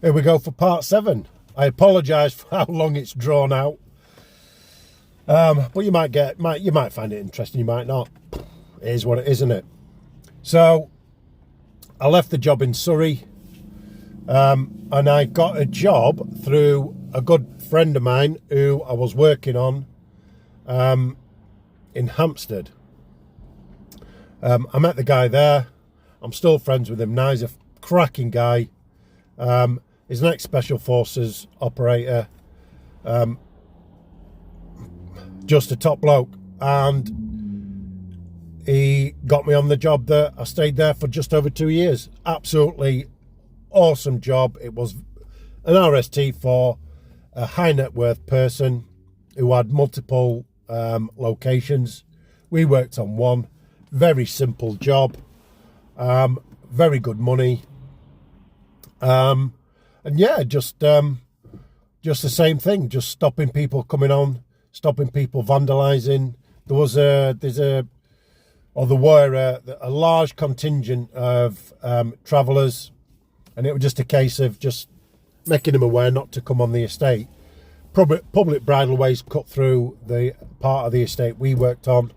Here we go for part 7. I apologise for how long it's drawn out. But you might find it interesting, you might not. It is what it is, isn't it? So, I left the job in Surrey, and I got a job through a good friend of mine who I was working on in Hampstead. I met the guy there. I'm still friends with him now. He's a cracking guy. He's an ex-Special Forces operator. Just a top bloke. And he got me on the job there. I stayed there for just over 2 years. Absolutely awesome job. It was an RST for a high net worth person who had multiple locations. We worked on one. Very simple job. Very good money. And yeah, just the same thing. Just stopping people coming on, stopping people vandalising. There were a large contingent of travellers, and it was just a case of just making them aware not to come on the estate. Public bridleways cut through the part of the estate we worked on,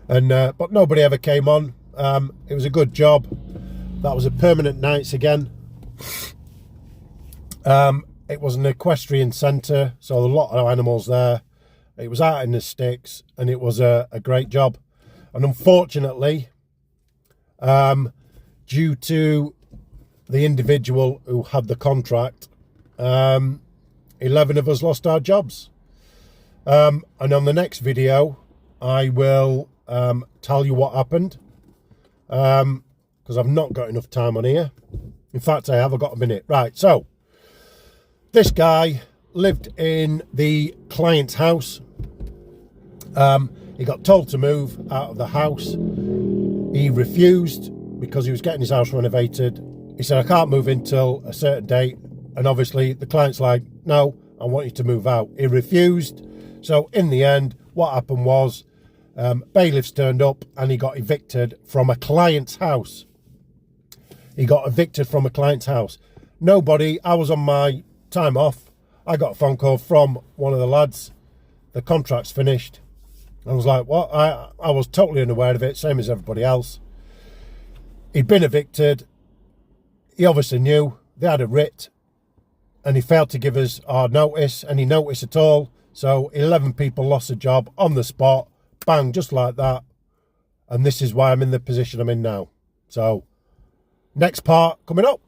and but nobody ever came on. It was a good job. That was a permanent nights again. It was an equestrian centre, so a lot of animals there. It was out in the sticks, and it was a great job. And unfortunately, due to the individual who had the contract, 11 of us lost our jobs. And on the next video, I will tell you what happened, because I've not got enough time on here. In fact, I have. I've got a minute. Right, so this guy lived in the client's house. He got told to move out of the house. He refused because he was getting his house renovated. He said, I can't move in till a certain date. And obviously the client's like, no, I want you to move out. He refused. So in the end, what happened was bailiffs turned up and he got evicted from a client's house. He got evicted from a client's house. I was on my time off. I got a phone call from one of the lads. The contract's finished. I was like, what? I was totally unaware of it, same as everybody else. He'd been evicted. He obviously knew. They had a writ, and he failed to give us our notice, any notice at all. So 11 people lost a job on the spot. Bang, just like that. And this is why I'm in the position I'm in now. So, next part coming up.